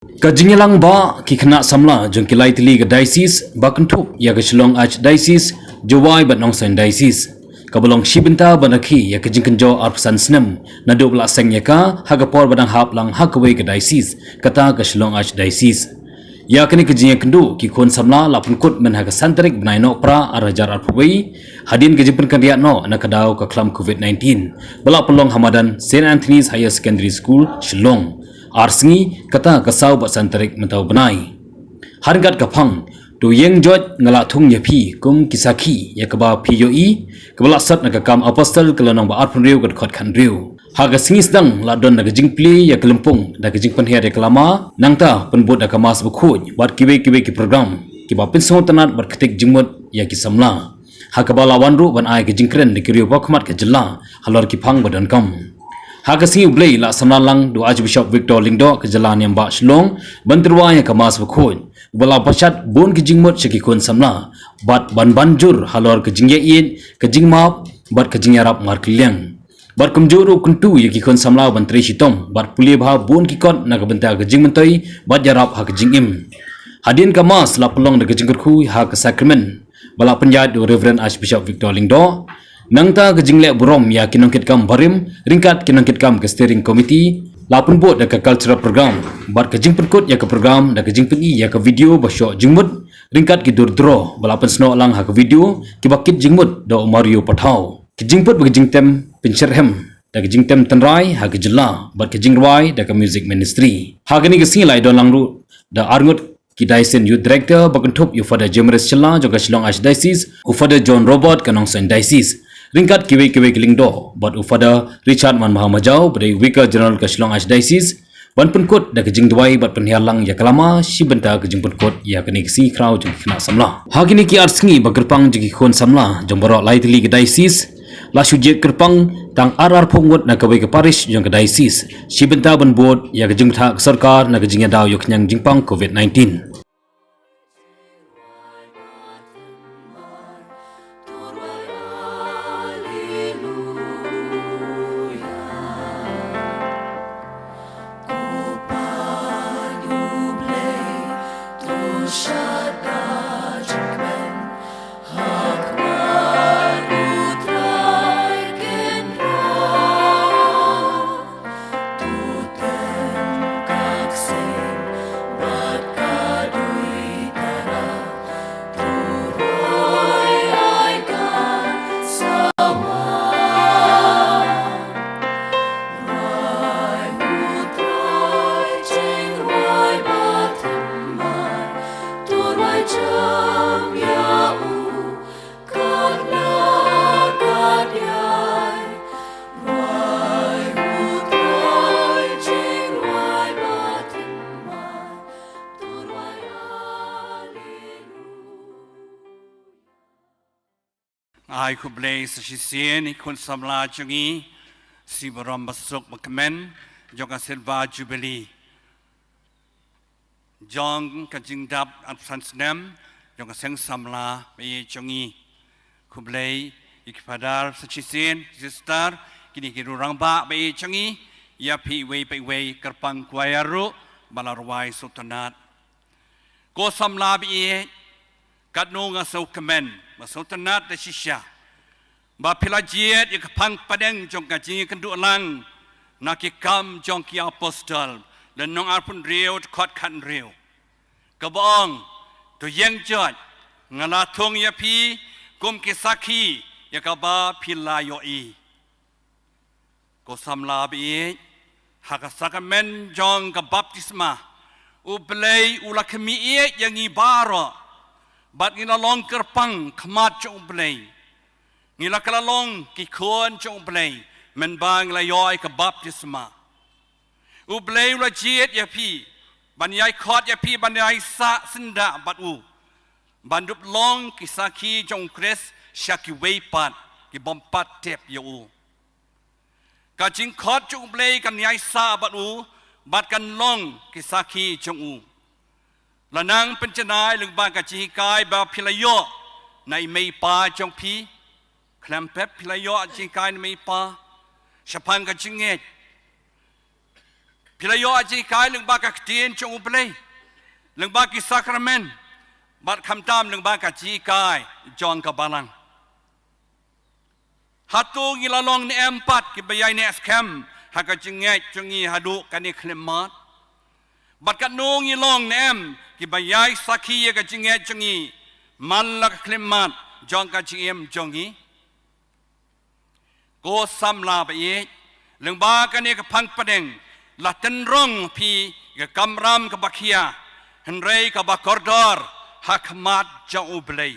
Kajingilang ba kikna samla jong kilai tili ke diocese ba kentup ya ke Shillong archdiocese jawai bat nongsen diocese kabelong shibenta banaki ya ke jingkenjo arpsan snem na do bla seng ya ka hagapor badang hap lang hakwe ke diocese kata ke Shillong archdiocese ya kini kejingnya kendu ki kon samla lapun kut men haga santerik benai no pra arajar arpwei hadin ke jimpen kan riak no na kadau ke klam covid-19 bala pelong hamadan St Anthony's Higher Secondary School Shillong Arsengi kata kasau bat santarik mentau benai. Hargat kapang tu yang jot ngalak thung yapi kum kisaki ya kaba POE kebala sat naga kam apostol kelanong ba arpun riu kat khot khan riu. Haga singi sedang ladon naga jingpli ya kelempung naga jingpan her ya kelama nangta penbut naga mas bukuj bat kiwe ki program kiba pinsong tanat bat ketik jingmut ya ki samla. Haga lawan ru ban ai ke jingkren di kiriu bakmat ke jela halor kipang badan kam. Hagasi ublei la sanalang do Archbishop Victor Lyngdoh ke jalan yang bak Shillong banterwa yang kemas berkhon bala pasat bon ke jingmut sekikon samla bat ban banjur halor ke jingyain ke jingmap bat ke jingyarap mar kliang bat kumjuru kuntu yakikon samla bantri sitom bat pulie bha bon kikot na ke benta ke jingmentoi bat jarap ha ke jingim hadin kemas la pelong de ke jingkurku ha ke sakramen bala penjat do Reverend Archbishop Victor Lyngdoh Nangta ke jinglek burom ya kinongkit kam barim ringkat kinongkit kam ke steering committee lapun bot da ke cultural program bat ke jingpen kot ya ke program da ke jingpen i ya ke video basyo jingmut ringkat ki durdro balapan sno lang ha ke video ki bakit jingmut da Mario Pathau ke jingput ba ke jingtem pincherhem da ke jingtem tenrai ha ke jela bat ke jingrai da ke music ministry ha ke ni ke singlai don langru da arngut ki Dyson Youth Director bakentup yu fada Jemres Chela juga Shillong Archdiocese ufada John Robert kanong Saint Diocese ringkat kiwe Lyngdoh bat ufada Richard Man Mahamajau pada Vicar General ke Shillong Archdiocese ban penkut da kejing duai bat penhialang ya kelama si benta kejing penkut ya kini kesi krau jeng kena samla hagini ki arsengi bagerpang jeng kon samla jeng borok lai tili ke diocese la sujek kerpang tang arar pungut na kawe ke parish jeng ke diocese si benta ban bot ya kejing thak sarkar na kejing ya daw yok nyang jingpang covid-19 Ai ku blai sesisian ikut samla jungi si beram masuk berkemen juga silva jubilee jong kajing dap absan senem juga seng samla bayi jungi ku blai ikpadar sesisian sister kini kirurang ba bayi jungi ya pi wei kerpang kuayaru balarwai sultanat ko samla bayi kadno ngasau kemen sultanat de shisha ba pelajiat yang kepang padang jong kaji kendu lang nakikam jong ki apostol dan nong arpun riu kot kan riu kabong tu yang jot ngalatung ya pi kum kisaki ya kaba pilayo i ko samla bi hakasamen jong ka baptisma ublei ulakmi yang ibaro bat ngilalong kerpang khamat jong ublei ngila kalalong kikon jong ublei menbang layoy ka baptisma ublei ula jiet ya pi banyai khot ya pi banyai sa senda bat u bandup long kisaki jong kres syaki weipat ki bompat tep ya u ka jing khot jong ublei kan yai sa bat u bat kan long kisaki jong u lanang pencenai lengba ka jikai ba pilayo nai mei pa jong pi Klampep pilayo at jingkain may pa. Siya pang kajingit. Pilayo aji kai leng ba ka tien chong ublei. Leng ba ki sakramen. Bat kham tam leng ba ka ji kai jong ka balang. Hatu ngilalong ni empat ki bayai ni eskem haka jingek jongi hadu kani klemat. Bat kat no ngilong ni em ki bayai saki ya ka jingek jongi malak klemat jong ka jingem jongi. Go samla ba ye leng ba kani ka pang padeng la tenrong pi ka kamram ka bakia henrei ka bakordor hakmat jong ublei.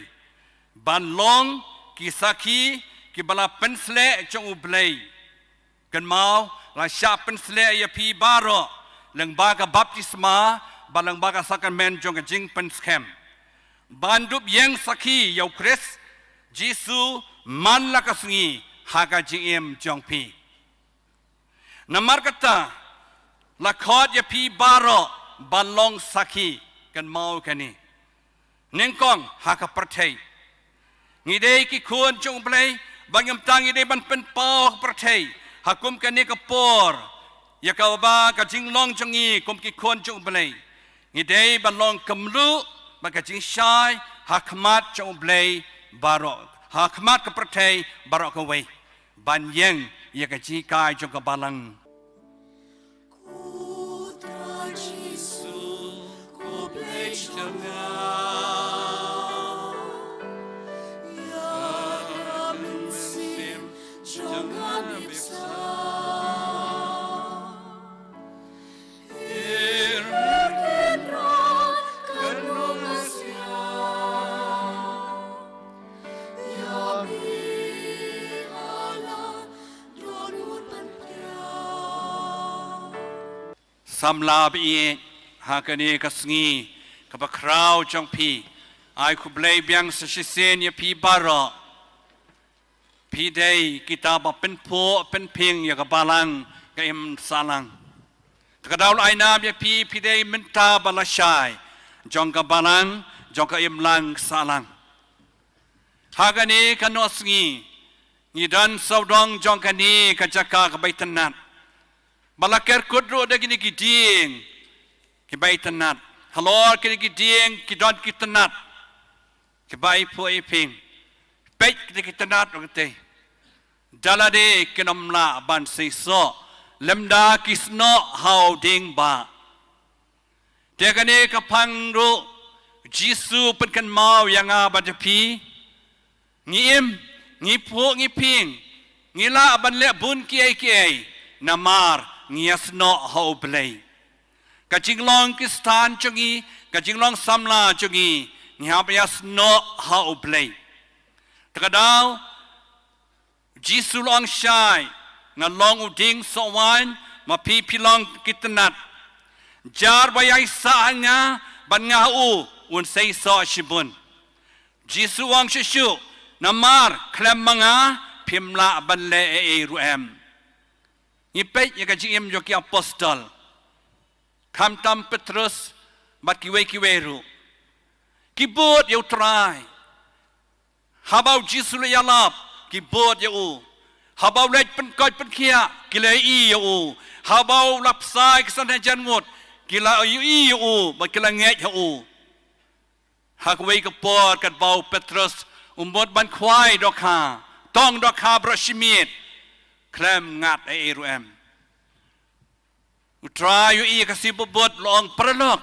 Ban long ki saki ki bala pensle jong ublei. Kan mau la sya pensle ya pi baro leng ba ka baptisma balang ba ka sakramen jong ka jing penskem. Bandup yang saki yau kris Jisu man la ka sungi haka jing jong pi. Namar kata la khot ya pi baro balong saki kan mau kani. Nengkong haka pertai. Ngidei ki kuan jong ublei bangam tangi de ban pen pau pertai. Hakum kani ka por ya ka ba ka jing long jongi kum ki kuan jong ublei. Ngidei balong kemlu ba ka jing shai hakmat jong ublei baro. Hakmat ka pertai baro ka wei. Ban yang ya ka ji kai jong ka balang. Samla bi hakani kasngi kabakrau jong pi ai kublei biang sesisen ya pi baro pi dei kita ba pen po pen ping ya ka balang ka im salang takadaul aina ya pi dei menta balashai jong ka balang jong ka im lang salang hakani kanosngi ni dan saudong jong kani ka jaka ka baitanat Balakar kudro da gini giding ki bai tanat halor kini giding ki don ki tanat ki bai po iping pek ki tanat okte dalade kinamla ban siso lemda kisno how ding ba tegane ka pangro Jisu pen kan mau yang abadapi ngiem ngipo ngiping ngila ban le bun ki namar ngiasno ho play kajinglong kistan chungi kajinglong samla chungi ngihapias no ho play takadaw Jisu long shai ngalong uding sowan mapipilong kitnat jar bayai saanga ban ngau un sei so shibun Jisu wang shishu namar klem manga pimla ban le e ruem Ngipet ya kajim joki apostol. Kam tam Petrus bat kiwe ru. Kibot ya utrai. Habau Jisu le yalap kibot ya u. Habau lej penkoi penkia kila i ya u. Habau lapsai kesana jangut kila i ya u bat kila ngej ya u. Hakwe kepot kat bau Petrus umbot ban kwai doka. Tong doka brashimit. Klem ngat ruem. Utrai yu iya kasih bobot long perlok.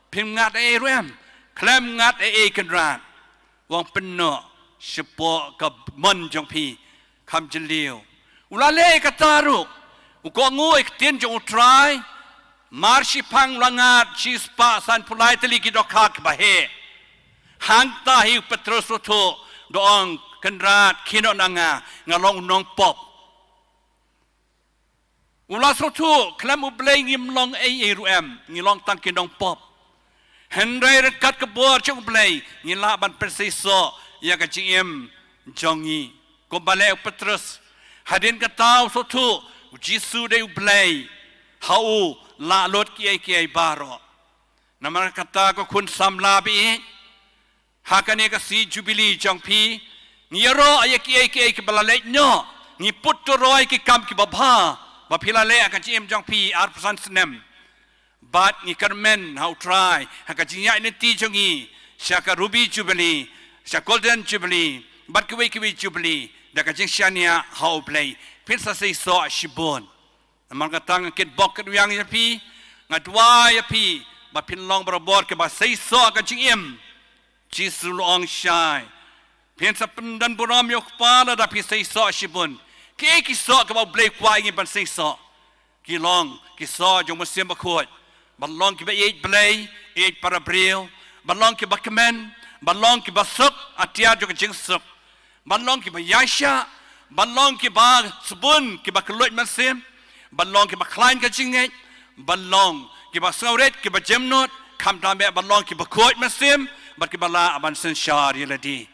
Pim ngat ruem. Klem ngat kenrat. Wang penuh. Sepo ke mon jong pi. Kam jeliu. Ulale kataru. Uko ngui ketien jong utrai. Marsi pang langat. Cispa san pulai teli kidokak bahe. Hang tahi Petrus roto. Doang kenrat kino nanga. Ngalong nong pop. Ulas rotu klam ublei ngimlong ruem ngilong tangkin dong pop Henry rekat kebor chung ublei ngila ban persiso ya ka jim jongi ko bale Petrus hadin katau sotu Jisu de ublei hau la lot kiai baro namar kata ko kun samla bi hakane ka si jubili jong pi ngiro ayaki ke balale nyo ngi putto roy ki kam ki babha Bapila le akan cim jong pi arpusan senem but ni karmen how try hakajinya ini ti jongi syaka ruby jubilee syaka golden jubilee but kiwi jubilee dakajing syania how play pinsa say so shibon amal katang kit bok yang yapi ngadwa yapi ba pinlong barabor ke ba say so kajing im jisu long shai pinsa pendan buram yok pala da pi say so shibon ki so ke ba play kwa ingin ban say so ki long ki so jong musim bakut balong ki ba eight play eight parabril balong ki ba kemen balong ki ba suk atia jo kajing suk balong ki ba yasha balong ki ba sebun ki ba kelut masim balong ki ba klein kajing ngai balong ki ba Sngewrit ki ba jemnot kam tambe balong ki ba kuat masim bat ki ba la aban Synshar Ialade